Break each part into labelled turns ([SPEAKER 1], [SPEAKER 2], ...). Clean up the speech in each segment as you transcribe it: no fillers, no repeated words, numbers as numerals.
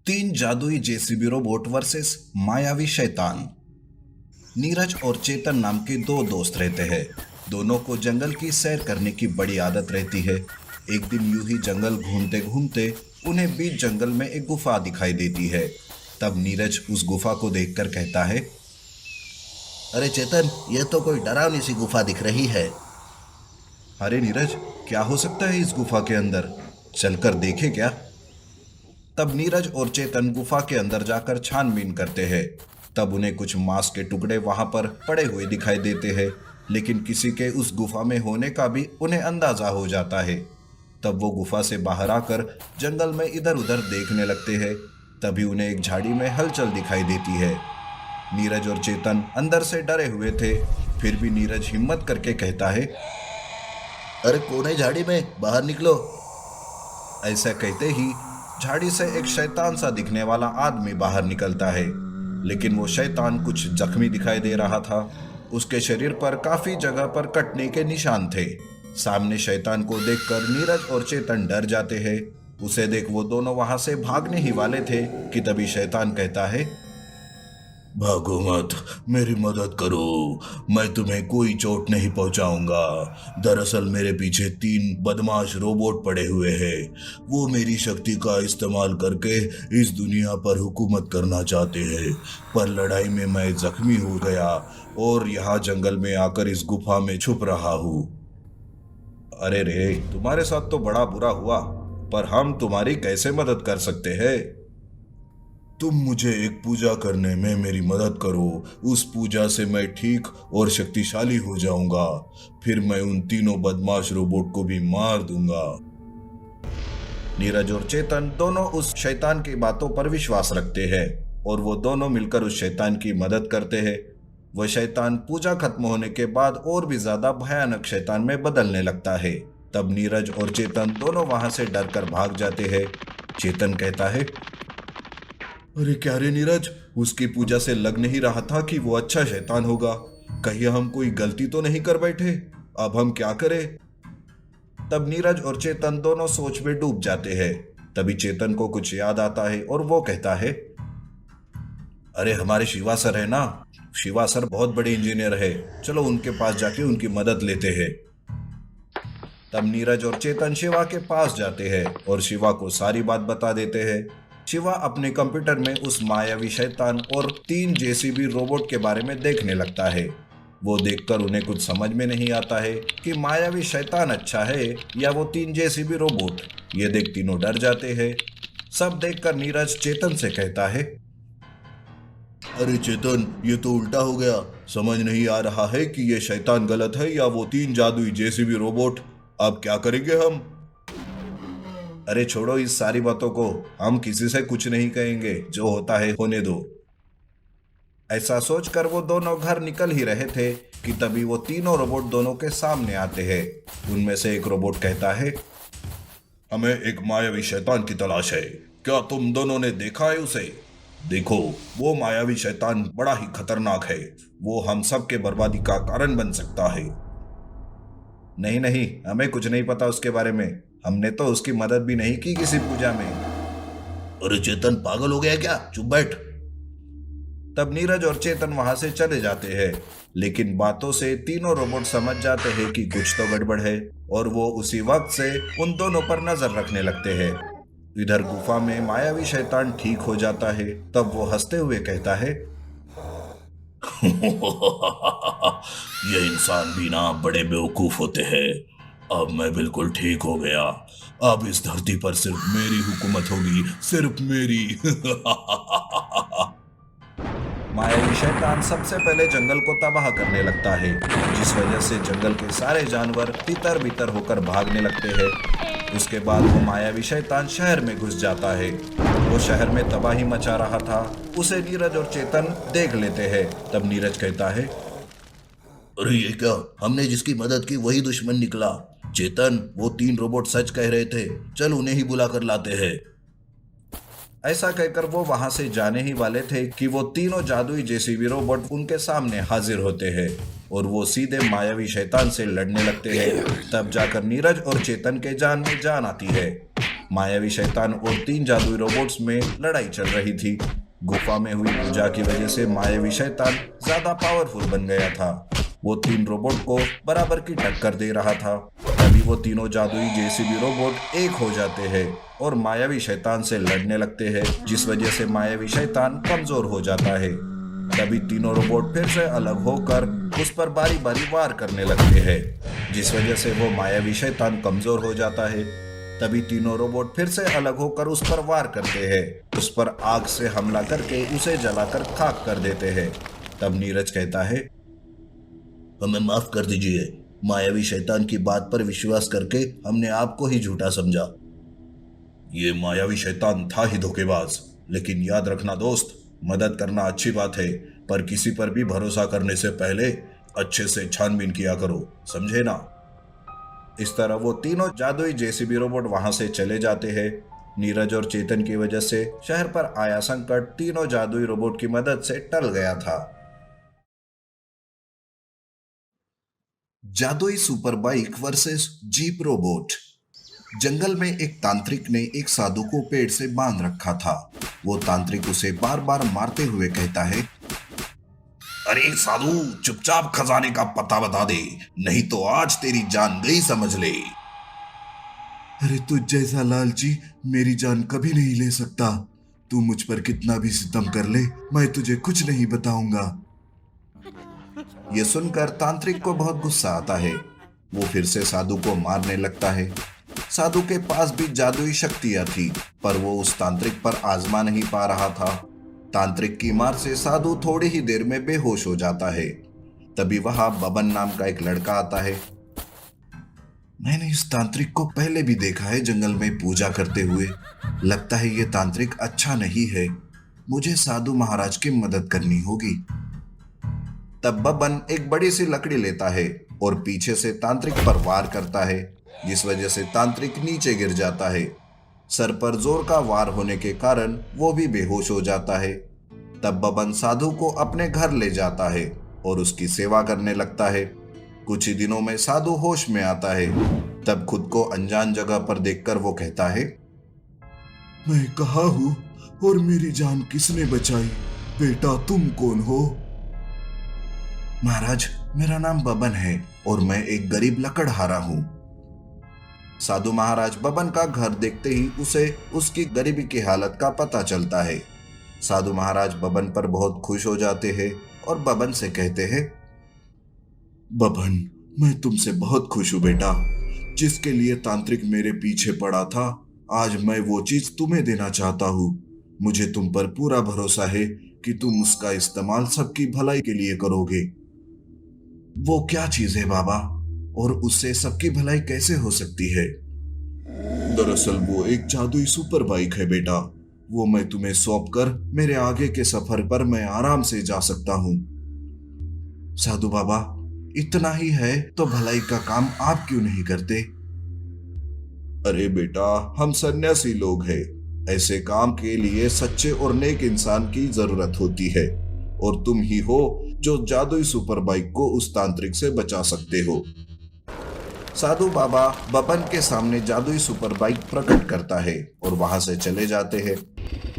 [SPEAKER 1] तीन जादुई JCB robot versus मायावी शैतान। नीरज और चेतन नाम के दो दोस्त रहते हैं। दोनों को जंगल की सैर करने की बड़ी आदत रहती है। एक दिन यूं ही जंगल घूमते घूमते उन्हें बीच जंगल में एक गुफा दिखाई देती है। तब नीरज उस गुफा को देखकर कहता है,
[SPEAKER 2] अरे चेतन, ये तो कोई डरावनी सी गुफा दिख रही है।
[SPEAKER 1] अरे नीरज, क्या हो सकता है इस गुफा के अंदर? चलकर देखे क्या? तब नीरज और चेतन गुफा के अंदर जाकर छानबीन करते हैं। तब उन्हें कुछ मांस के टुकड़े वहां पर पड़े हुए दिखाई देते हैं, लेकिन किसी के उस गुफा में होने का भी उन्हें अंदाजा हो जाता है। तब वो गुफा से बाहर आकर जंगल में इधर उधर देखने लगते हैं। तभी उन्हें एक झाड़ी में हलचल दिखाई देती है। नीरज और चेतन अंदर से डरे हुए थे, फिर भी नीरज हिम्मत करके कहता है,
[SPEAKER 2] अरे कोने झाड़ी में बाहर निकलो।
[SPEAKER 1] ऐसा कहते ही झाड़ी से एक शैतान सा दिखने वाला आदमी बाहर निकलता है। लेकिन वो शैतान कुछ जख्मी दिखाई दे रहा था। उसके शरीर पर काफी जगह पर कटने के निशान थे। सामने शैतान को देखकर नीरज और चेतन डर जाते हैं। उसे देख वो दोनों वहां से भागने ही वाले थे कि तभी शैतान कहता है,
[SPEAKER 2] भागो मत, मेरी मदद करो। मैं तुम्हें कोई चोट नहीं पहुंचाऊंगा। दरअसल मेरे पीछे तीन बदमाश रोबोट पड़े हुए हैं। वो मेरी शक्ति का इस्तेमाल करके इस दुनिया पर हुकूमत करना चाहते हैं। पर लड़ाई में मैं जख्मी हो गया और यहाँ जंगल में आकर इस गुफा में छुप रहा हूँ।
[SPEAKER 1] अरे रे, तुम्हारे साथ तो बड़ा बुरा हुआ, पर हम तुम्हारी कैसे मदद कर सकते हैं?
[SPEAKER 2] तुम मुझे एक पूजा करने में मेरी मदद करो। उस पूजा से मैं ठीक और शक्तिशाली हो जाऊंगा। फिर मैं उन तीनों बदमाश रोबोट को भी मार दूंगा।
[SPEAKER 1] नीरज और चेतन दोनों उस शैतान की बातों पर विश्वास रखते हैं और वो दोनों मिलकर उस शैतान की मदद करते हैं। वह शैतान पूजा खत्म होने के बाद और भी ज्यादा भयानक शैतान में बदलने लगता है। तब नीरज और चेतन दोनों वहां से डरकर भाग जाते हैं। चेतन कहता है,
[SPEAKER 2] अरे क्या रे नीरज,
[SPEAKER 1] उसकी पूजा से लग नहीं रहा था कि वो अच्छा शैतान होगा। कहीं हम कोई गलती तो नहीं कर बैठे? अब हम क्या करें? तब नीरज और चेतन दोनों सोच में डूब जाते हैं। तभी चेतन को कुछ याद आता है और वो कहता है, अरे हमारे शिवा सर है ना, शिवा सर बहुत बड़े इंजीनियर है, चलो उनके पास जाके उनकी मदद लेते हैं। तब नीरज और चेतन शिवा के पास जाते हैं और शिवा को सारी बात बता देते हैं। शिवा अपने कंप्यूटर में उस मायावी शैतान और तीन जेसीबी रोबोट के बारे में देखने लगता है। वो देखकर उन्हें कुछ समझ में नहीं आता है कि मायावी शैतान अच्छा है या वो तीन जेसीबी रोबोट। ये देख तीनों डर जाते हैं। सब देखकर नीरज चेतन से कहता है,
[SPEAKER 2] अरे चेतन, ये तो उल्टा हो गया। समझ नहीं आ रहा है कि ये शैतान गलत है या वो तीन जादुई जेसीबी रोबोट। अब क्या करेंगे हम?
[SPEAKER 1] अरे छोड़ो इस सारी बातों को, हम किसी से कुछ नहीं कहेंगे, जो होता है होने दो। ऐसा सोचकर वो दोनों घर निकल ही रहे थे कि तभी वो तीनों रोबोट दोनों के सामने आते हैं। उनमें से एक रोबोट कहता है,
[SPEAKER 2] हमें एक मायावी शैतान की तलाश है। क्या तुम दोनों ने देखा है उसे? देखो, वो मायावी शैतान बड़ा ही खतरनाक है। वो हम सब के बर्बादी का कारण बन सकता है।
[SPEAKER 1] नहीं नहीं, हमें कुछ नहीं पता उसके बारे में। हमने तो उसकी मदद भी नहीं की किसी पूजा में।
[SPEAKER 2] अरे चेतन, पागल हो गया क्या? चुप बैठ।
[SPEAKER 1] तब नीरज और चेतन वहां से चले जाते हैं, लेकिन बातों से तीनों रोबोट समझ जाते हैं कि कुछ तो गड़बड़ है और वो उसी वक्त से उन दोनों पर नजर रखने लगते हैं। इधर गुफा में मायावी शैतान ठीक हो जाता है। तब वो हंसते हुए कहता है,
[SPEAKER 2] ये इंसान भी ना बड़े बेवकूफ होते हैं। अब मैं बिल्कुल ठीक हो गया। अब इस धरती पर सिर्फ मेरी हुकूमत होगी, सिर्फ मेरी।
[SPEAKER 1] मायावी शैतान सबसे पहले जंगल को तबाह करने लगता है, जिस वजह से जंगल के सारे जानवर तितर बितर होकर भागने लगते हैं। उसके बाद वो मायावी शैतान शहर में घुस जाता है। वो शहर में तबाही मचा रहा था। उसे नीरज और चेतन देख लेते हैं। तब नीरज कहता है,
[SPEAKER 2] अरे ये क्या, हमने जिसकी मदद की वही दुश्मन निकला। चेतन, वो तीन रोबोट सच कह रहे थे। चल उन्हें ही बुला कर लाते हैं।
[SPEAKER 1] ऐसा कहकर वो वहां से जाने ही वाले थे कि वो तीनों जादुई जेसीबी रोबोट उनके सामने हाजिर होते हैं और वो सीधे मायावी शैतान से लड़ने लगते हैं। तब जाकर नीरज और चेतन के जान में जान आती है। मायावी शैतान और 3 जादुई रोबोट्स में लड़ाई चल रही थी। गुफा में हुई पूजा की वजह से मायावी शैतान ज्यादा पावरफुल बन गया था। वो 3 रोबोट को बराबर की टक्कर दे रहा था। तभी वो तीनों जादुई जेसीबी रोबोट एक हो जाते हैं और मायावी शैतान से लड़ने लगते हैं, जिस वजह से मायावी शैतान कमजोर हो जाता है। तभी तीनों रोबोट फिर से अलग होकर उस पर बारी बारी वार करने लगते हैं, जिस वजह से वो मायावी शैतान कमजोर हो जाता है। तभी तीनों रोबोट फिर से अलग होकर उस पर वार करते हैं, उस पर आग से हमला करके उसे जलाकर खाक कर देते हैं। तब नीरज कहता है,
[SPEAKER 2] हमें माफ कर दीजिए। मायावी शैतान की बात पर विश्वास करके हमने आपको ही झूठा समझा।
[SPEAKER 1] ये मायावी शैतान था ही धोखेबाज। लेकिन याद रखना दोस्त, मदद करना अच्छी बात है, पर किसी पर भी भरोसा करने से पहले अच्छे से छानबीन किया करो, समझे ना। इस तरह वो तीनों जादुई जेसीबी रोबोट वहां से चले जाते हैं। नीरज और चेतन की वजह से शहर पर आया संकट तीनों जादुई रोबोट की मदद से टल गया था। जादुई super bike versus jeep robot. जंगल में एक तांत्रिक ने एक साधु को पेड़ से बांध रखा था। वो तांत्रिक उसे बार बार मारते हुए कहता है,
[SPEAKER 2] अरे साधु, चुपचाप खजाने का पता बता दे, नहीं तो आज तेरी जान गई समझ ले।
[SPEAKER 1] अरे तुझ जैसा लालची मेरी जान कभी नहीं ले सकता। तू मुझ पर कितना भी सितम कर ले, मैं तुझे कुछ नहीं बताऊंगा। ये सुनकर तांत्रिक को बहुत गुस्सा आता है। वो फिर से साधु को मारने लगता है। साधु के पास भी जादुई शक्तियां थी, पर वो उस तांत्रिक पर आजमा नहीं पा रहा था। तांत्रिक की मार से साधु थोड़ी ही देर में बेहोश हो जाता है। तभी वहां बबन नाम का एक लड़का आता है। मैंने इस तांत्रिक को पहले भी देखा है जंगल में पूजा करते हुए। लगता है ये तांत्रिक अच्छा नहीं है। मुझे साधु महाराज की मदद करनी होगी। तब बबन एक बड़ी सी लकड़ी लेता है और पीछे से तांत्रिक पर वार करता है, जिस वजह से तांत्रिक नीचे गिर जाता है। सर पर जोर का वार होने के कारण वो भी बेहोश हो जाता है। तब बबन साधु को अपने घर ले जाता है और उसकी सेवा करने लगता है। कुछ ही दिनों में साधु होश में आता है। तब खुद को अनजान जगह पर देखकर वो कहता है, मैं कहाँ हूँ और मेरी जान किसने बचाई? बेटा तुम कौन हो? महाराज, मेरा नाम बबन है और मैं एक गरीब लकड़हारा हूँ। साधु महाराज बबन का घर देखते ही उसे उसकी गरीबी की हालत का पता चलता है। साधु महाराज बबन पर बहुत खुश हो जाते हैं और बबन से कहते हैं, बबन, मैं तुमसे बहुत खुश हूं बेटा। जिसके लिए तांत्रिक मेरे पीछे पड़ा था, आज मैं वो चीज तुम्हें देना चाहता हूँ। मुझे तुम पर पूरा भरोसा है कि तुम उसका इस्तेमाल सबकी भलाई के लिए करोगे। वो क्या चीज है बाबा, और उससे सबकी भलाई कैसे हो सकती है? दरअसल वो एक जादुई सुपर बाइक है बेटा। वो मैं तुम्हें सौंप कर मेरे आगे के सफर पर मैं आराम से जा सकता हूँ। साधु बाबा, इतना ही है तो भलाई का काम आप क्यों नहीं करते? अरे बेटा, हम सन्यासी लोग हैं। ऐसे काम के लिए सच्चे और नेक इंसान की जरूरत होती है, और तुम ही हो जो जादुई सुपर बाइक को उस तांत्रिक से बचा सकते हो। साधु बाबा बबन के सामने जादुई सुपर बाइक प्रकट करता है और वहां से चले जाते हैं।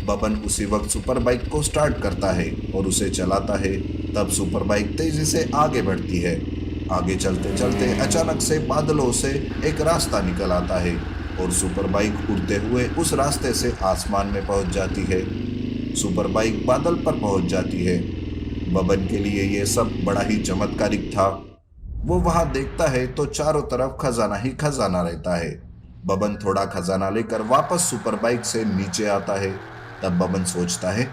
[SPEAKER 1] बबन उसी वक्त सुपर बाइक को स्टार्ट करता है और उसे चलाता है। तब सुपर बाइक तेजी से आगे बढ़ती है। आगे चलते चलते अचानक से बादलों से एक रास्ता निकल आता है और सुपर बाइक उड़ते हुए उस रास्ते से आसमान में पहुंच जाती है। सुपर बाइक बादल पर पहुंच जाती है। बबन के लिए यह सब बड़ा ही चमत्कारिक था। वो वहां देखता है तो चारों तरफ खजाना ही खजाना रहता है। बबन थोड़ा खजाना लेकर वापस सुपर बाइक से नीचे आता है। तब बबन सोचता है,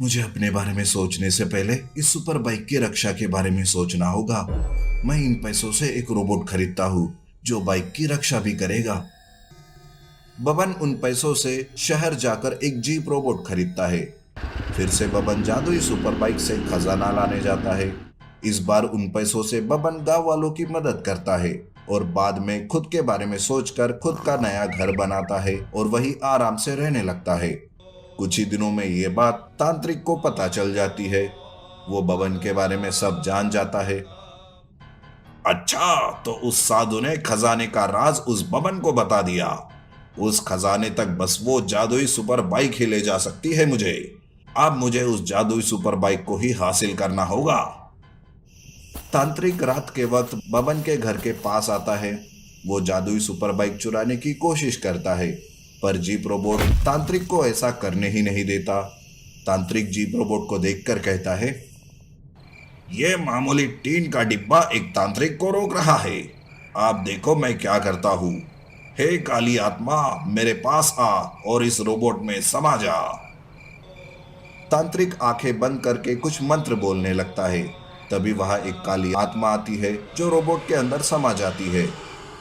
[SPEAKER 1] मुझे अपने बारे में सोचने से पहले इस सुपर बाइक की रक्षा के बारे में सोचना होगा। मैं इन पैसों से एक रोबोट खरीदता हूँ जो बाइक की रक्षा भी करेगा। बबन उन पैसों से शहर जाकर एक जीप रोबोट खरीदता है। फिर से बबन जादुई सुपर बाइक से खजाना लाने जाता है। इस बार उन पैसों से बबन गांव वालों की मदद करता है और बाद में खुद के बारे में सोचकर खुद का नया घर बनाता है और वही आराम से रहने लगता है। कुछ ही दिनों में ये बात तांत्रिक को पता चल जाती है। वो बबन के बारे में सब जान जाता है। अच्छा, तो उस साधु ने खजाने का राज उस बबन को बता दिया। उस खजाने तक बस वो जादुई सुपर बाइक ही ले जा सकती है मुझे। अब मुझे उस जादुई सुपर बाइक को ही हासिल करना होगा। तांत्रिक रात के वक्त बबन के घर के पास आता है। वो जादुई सुपर बाइक चुराने की कोशिश करता है, पर जीप रोबोट तांत्रिक को ऐसा करने ही नहीं देता। तांत्रिक जीप रोबोट को देखकर कहता है, ये मामूली टीन का डिब्बा एक तांत्रिक को रोक रहा है। आप देखो मैं क्या करता हूँ। हे काली आत्मा, मेरे पास आ और इस रोबोट में समा जा। तांत्रिक आंखें बंद करके कुछ मंत्र बोलने लगता है। तभी वहां एक काली आत्मा आती है जो रोबोट के अंदर समा जाती है।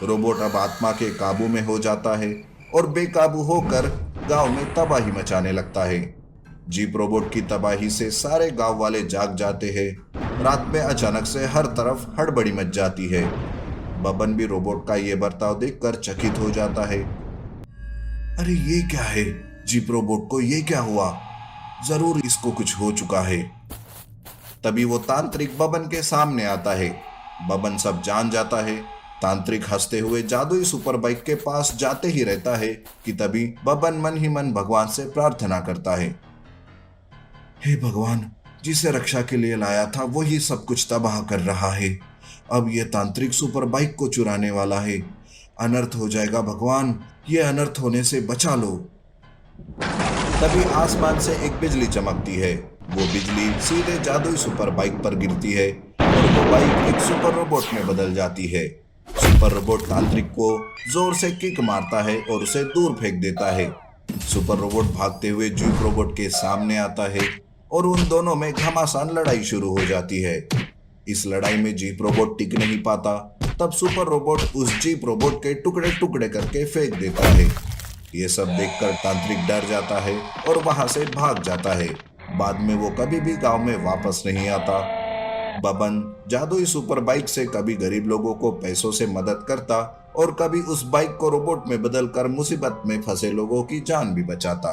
[SPEAKER 1] रोबोट अब आत्मा के काबू में हो जाता है और बेकाबू होकर गांव में तबाही मचाने लगता है। जीप रोबोट की तबाही से सारे गांव वाले जाग जाते हैं। रात में अचानक से हर तरफ हड़बड़ी मच जाती है। बबन भी रोबोट का ये बर्ताव देखकर चकित हो जाता है। अरे ये क्या है? जीप रोबोट को ये क्या हुआ? जरूर इसको कुछ हो चुका है। तभी वो तांत्रिक बबन के सामने आता है। बबन सब जान जाता है। तांत्रिक हंसते हुए जादुई सुपर बाइक के पास जाते ही रहता है कि तभी बबन मन ही मन भगवान से प्रार्थना करता है, हे भगवान, जिसे रक्षा के लिए लाया था वही सब कुछ तबाह कर रहा है। अब ये तांत्रिक सुपर बाइक को चुराने वाला है। अनर्थ हो जाएगा भगवान, ये अनर्थ होने से बचा लो। तभी आसमान से एक बिजली चमकती है। वो बिजली सीधे जादुई सुपर बाइक पर गिरती है और वो बाइक एक सुपर रोबोट में बदल जाती है। सुपर रोबोट तांत्रिक को जोर से किक मारता है और उसे दूर फेंक देता है। सुपर रोबोट भागते हुए जीप रोबोट के सामने आता है और उन दोनों में घमासान लड़ाई शुरू हो जाती है। इस लड़ाई में जीप रोबोट टिक नहीं पाता। तब सुपर रोबोट उस जीप रोबोट के टुकड़े टुकड़े करके फेंक देता है। ये सब देखकर तांत्रिक डर जाता है और वहां से भाग जाता है। बाद में वो कभी भी गांव में वापस नहीं आता। बबन जादुई सुपर बाइक से कभी गरीब लोगों को पैसों से मदद करता और कभी उस बाइक को रोबोट में बदलकर मुसीबत में फंसे लोगों की जान भी बचाता।